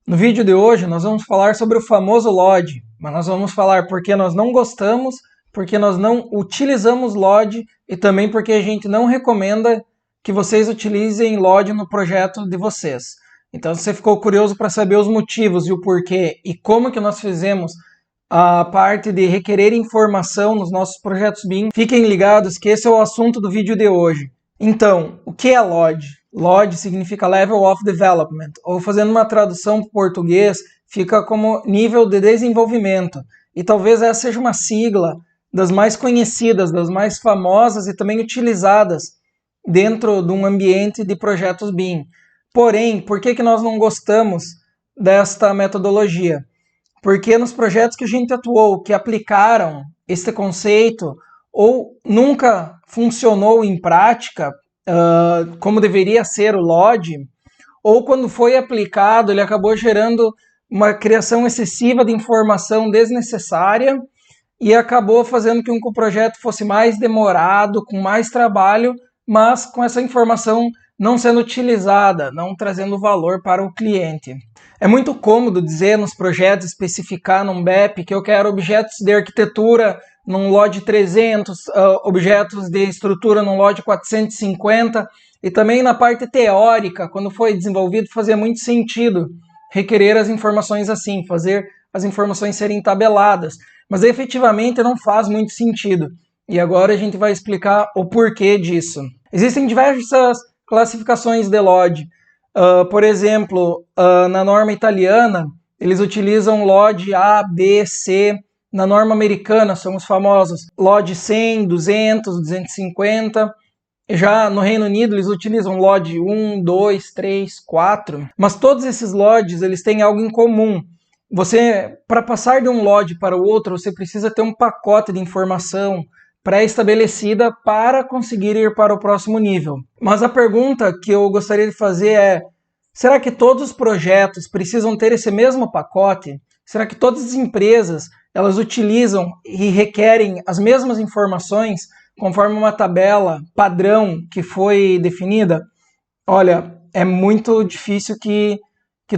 No vídeo de hoje nós vamos falar sobre o famoso LOD, mas nós vamos falar porque nós não gostamos, porque nós não utilizamos LOD e também porque a gente não recomenda que vocês utilizem LOD no projeto de vocês. Então, se você ficou curioso para saber os motivos e o porquê e como que nós fizemos a parte de requerer informação nos nossos projetos BIM, fiquem ligados que esse é o assunto do vídeo de hoje. Então, o que é LOD? LOD significa Level of Development, ou fazendo uma tradução para o português, fica como nível de desenvolvimento. E talvez essa seja uma sigla das mais conhecidas, das mais famosas e também utilizadas dentro de um ambiente de projetos BIM. Porém, por que nós não gostamos desta metodologia? Porque nos projetos que a gente atuou, que aplicaram este conceito, ou nunca funcionou em prática, como deveria ser o LOD, ou quando foi aplicado, ele acabou gerando uma criação excessiva de informação desnecessária e acabou fazendo com que o projeto fosse mais demorado, com mais trabalho, mas com essa informação não sendo utilizada, não trazendo valor para o cliente. É muito cômodo dizer nos projetos, especificar num BEP que eu quero objetos de arquitetura num LOD 300, objetos de estrutura num LOD 450, e também na parte teórica, quando foi desenvolvido, fazia muito sentido requerer as informações assim, fazer as informações serem tabeladas, mas efetivamente não faz muito sentido, e agora a gente vai explicar o porquê disso. Existem diversas classificações de LOD. Por exemplo, na norma italiana, eles utilizam LOD A, B, C. Na norma americana, são os famosos LOD 100, 200, 250. Já no Reino Unido, eles utilizam LOD 1, 2, 3, 4. Mas todos esses LODs, eles têm algo em comum. Para passar de um LOD para o outro, você precisa ter um pacote de informação pré-estabelecida para conseguir ir para o próximo nível. Mas a pergunta que eu gostaria de fazer é: será que todos os projetos precisam ter esse mesmo pacote? Será que todas as empresas elas utilizam e requerem as mesmas informações conforme uma tabela padrão que foi definida? Olha, é muito difícil que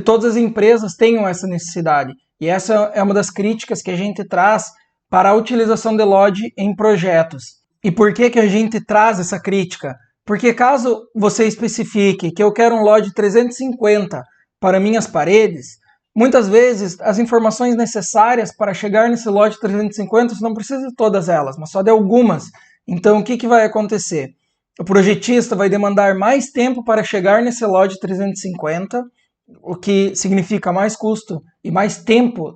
todas as empresas tenham essa necessidade. E essa é uma das críticas que a gente traz para a utilização de LOD em projetos. E por que a gente traz essa crítica? Porque caso você especifique que eu quero um LOD 350 para minhas paredes, muitas vezes as informações necessárias para chegar nesse LOD 350 você não precisa de todas elas, mas só de algumas. Então o que vai acontecer? O projetista vai demandar mais tempo para chegar nesse LOD 350, o que significa mais custo e mais tempo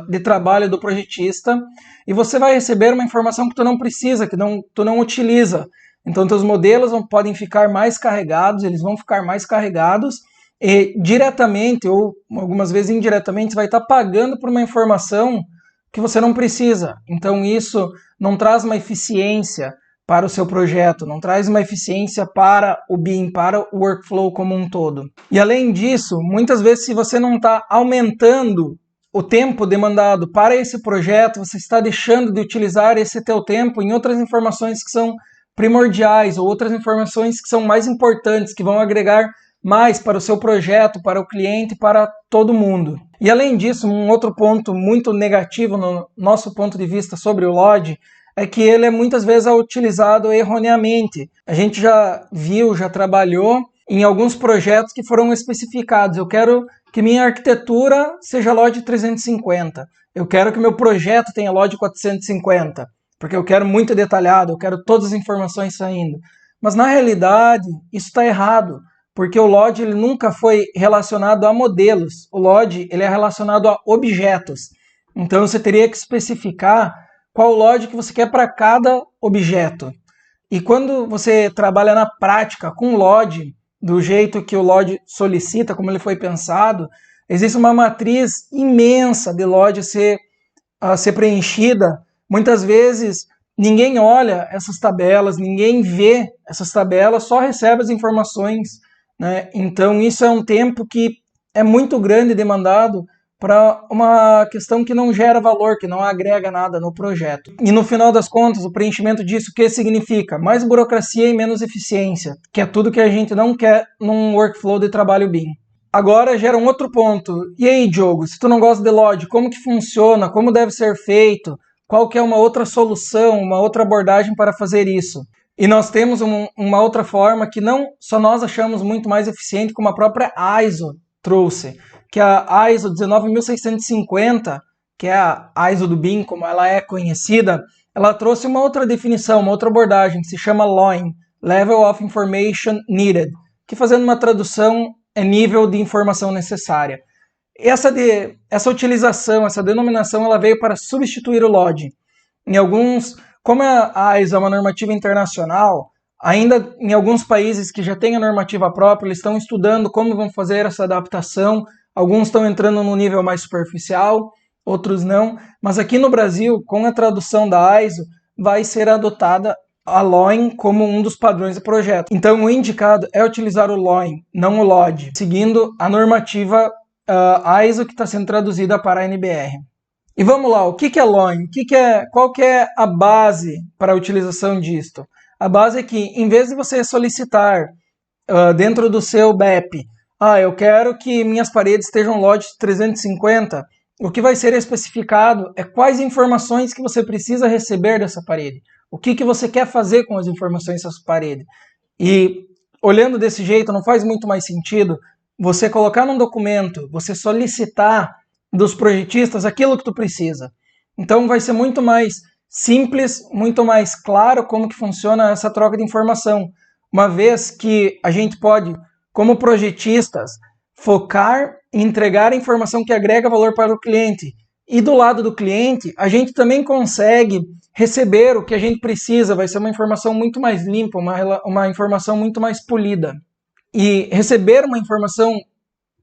de trabalho do projetista, e você vai receber uma informação que tu não precisa, que tu não utiliza. Então, teus modelos podem ficar mais carregados, eles vão ficar mais carregados, e diretamente, ou algumas vezes indiretamente, você vai estar pagando por uma informação que você não precisa. Então, isso não traz uma eficiência para o seu projeto, não traz uma eficiência para o BIM, para o workflow como um todo. E além disso, muitas vezes, se você não está aumentando o tempo demandado para esse projeto, você está deixando de utilizar esse teu tempo em outras informações que são primordiais, ou outras informações que são mais importantes, que vão agregar mais para o seu projeto, para o cliente, para todo mundo. E além disso, um outro ponto muito negativo no nosso ponto de vista sobre o LOD é que ele é muitas vezes utilizado erroneamente. A gente já viu, já trabalhou em alguns projetos que foram especificados. Eu quero que minha arquitetura seja LOD 350. Eu quero que meu projeto tenha LOD 450, porque eu quero muito detalhado, eu quero todas as informações saindo. Mas na realidade, isso está errado, porque o LOD ele nunca foi relacionado a modelos. O LOD ele é relacionado a objetos. Então você teria que especificar qual LOD que você quer para cada objeto. E quando você trabalha na prática com o LOD, do jeito que o LOD solicita, como ele foi pensado, existe uma matriz imensa de LOD a ser preenchida. Muitas vezes ninguém olha essas tabelas, ninguém vê essas tabelas, só recebe as informações, né? Então isso é um tempo que é muito grande demandado para uma questão que não gera valor, que não agrega nada no projeto. E no final das contas, o preenchimento disso, o que significa? Mais burocracia e menos eficiência, que é tudo que a gente não quer num workflow de trabalho BIM. agora gera um outro ponto. E aí, Diogo, se tu não gosta de LOD, como que funciona? Como deve ser feito? Qual que é uma outra solução, uma outra abordagem para fazer isso? E nós temos uma outra forma que não só nós achamos muito mais eficiente, como a própria ISO trouxe, que é a ISO 19650, que é a ISO do BIM, como ela é conhecida, ela trouxe uma outra definição, uma outra abordagem, que se chama LOIN, Level of Information Needed, que fazendo uma tradução é nível de informação necessária. Essa utilização, essa denominação, ela veio para substituir o LOD. Em alguns, como a ISO é uma normativa internacional, ainda em alguns países que já têm a normativa própria, eles estão estudando como vão fazer essa adaptação. Alguns estão entrando no nível mais superficial, outros não. Mas aqui no Brasil, com a tradução da ISO, vai ser adotada a LOIN como um dos padrões do projeto. Então, o indicado é utilizar o LOIN, não o LOD, seguindo a normativa ISO que está sendo traduzida para a NBR. E vamos lá, o que é LOIN? Qual que é a base para a utilização disto? A base é que, em vez de você solicitar dentro do seu BEP, eu quero que minhas paredes estejam LOD 350, o que vai ser especificado é quais informações que você precisa receber dessa parede. O que você quer fazer com as informações dessa parede. E olhando desse jeito, não faz muito mais sentido você colocar num documento, você solicitar dos projetistas aquilo que tu precisa. Então vai ser muito mais simples, muito mais claro como que funciona essa troca de informação. Uma vez que a gente pode, como projetistas, focar em entregar a informação que agrega valor para o cliente. E do lado do cliente, a gente também consegue receber o que a gente precisa, vai ser uma informação muito mais limpa, uma informação muito mais polida. E receber uma informação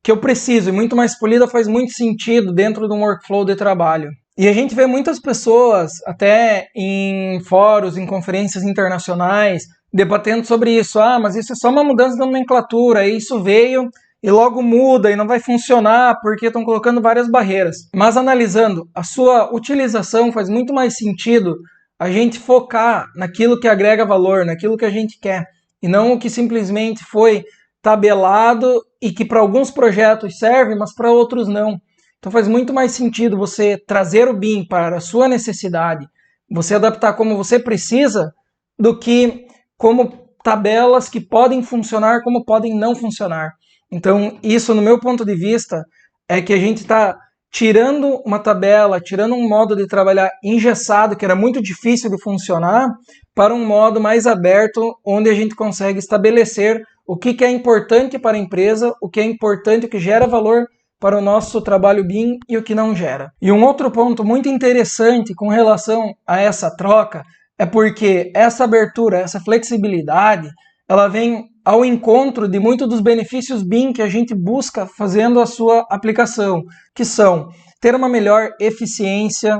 que eu preciso e muito mais polida faz muito sentido dentro de um workflow de trabalho. E a gente vê muitas pessoas, até em fóruns, em conferências internacionais, debatendo sobre isso. Mas isso é só uma mudança de nomenclatura, isso veio e logo muda e não vai funcionar porque estão colocando várias barreiras. Mas analisando a sua utilização, faz muito mais sentido a gente focar naquilo que agrega valor, naquilo que a gente quer, e não o que simplesmente foi tabelado e que para alguns projetos serve, mas para outros não. Então faz muito mais sentido você trazer o BIM para a sua necessidade, você adaptar como você precisa, do que como tabelas que podem funcionar como podem não funcionar. Então isso, no meu ponto de vista, é que a gente está tirando uma tabela, tirando um modo de trabalhar engessado, que era muito difícil de funcionar, para um modo mais aberto, onde a gente consegue estabelecer o que é importante para a empresa, o que é importante, o que gera valor para o nosso trabalho BIM e o que não gera. E um outro ponto muito interessante com relação a essa troca é porque essa abertura, essa flexibilidade, ela vem ao encontro de muitos dos benefícios BIM que a gente busca fazendo a sua aplicação, que são ter uma melhor eficiência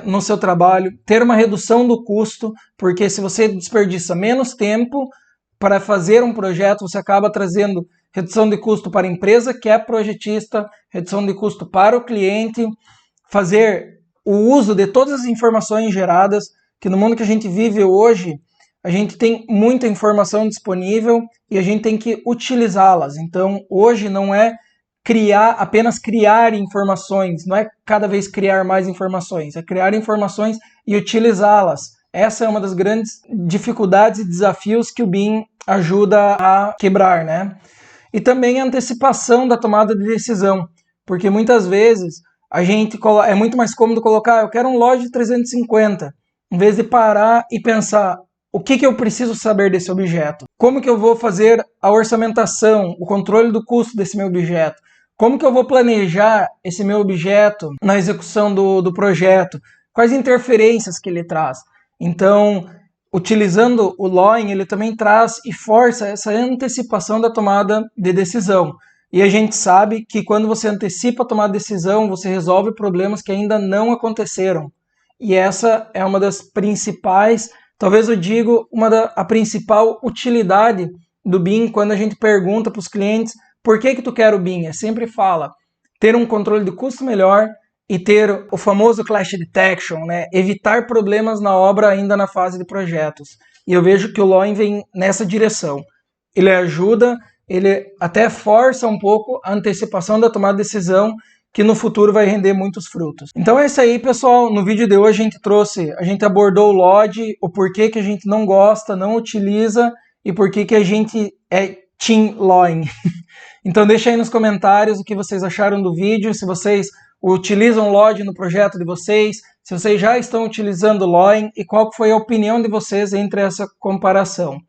no seu trabalho, ter uma redução do custo, porque se você desperdiça menos tempo para fazer um projeto, você acaba trazendo redução de custo para a empresa que é projetista, redução de custo para o cliente, fazer o uso de todas as informações geradas, que no mundo que a gente vive hoje, a gente tem muita informação disponível e a gente tem que utilizá-las. Então, hoje não é apenas criar informações, não é cada vez criar mais informações, é criar informações e utilizá-las. Essa é uma das grandes dificuldades e desafios que o BIM ajuda a quebrar, né? E também a antecipação da tomada de decisão, porque muitas vezes é muito mais cômodo colocar, eu quero um LOD 350, em vez de parar e pensar, o que eu preciso saber desse objeto? Como que eu vou fazer a orçamentação, o controle do custo desse meu objeto? Como que eu vou planejar esse meu objeto na execução do projeto? Quais interferências que ele traz? Então, utilizando o LOIN, ele também traz e força essa antecipação da tomada de decisão. E a gente sabe que quando você antecipa a tomada de decisão, você resolve problemas que ainda não aconteceram. E essa é uma das principais, talvez eu digo, a principal utilidade do BIM quando a gente pergunta para os clientes por que tu quer o BIM. Sempre fala ter um controle de custo melhor e ter o famoso clash detection, né? Evitar problemas na obra ainda na fase de projetos. E eu vejo que o LOIN vem nessa direção. Ele ajuda ele até força um pouco a antecipação da tomada de decisão, que no futuro vai render muitos frutos. Então é isso aí, pessoal. No vídeo de hoje a gente abordou o LOD, o porquê que a gente não gosta, não utiliza e porquê que a gente é Team Lawing. Então deixa aí nos comentários o que vocês acharam do vídeo, se vocês utilizam LOD no projeto de vocês, se vocês já estão utilizando Lawing e qual foi a opinião de vocês entre essa comparação,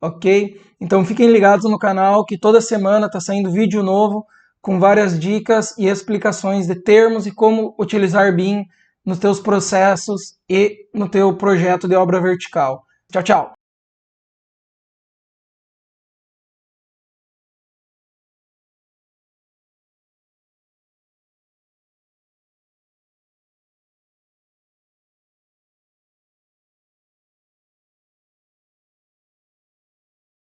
ok? Então fiquem ligados no canal que toda semana está saindo vídeo novo com várias dicas e explicações de termos e como utilizar BIM nos teus processos e no teu projeto de obra vertical. Tchau, tchau!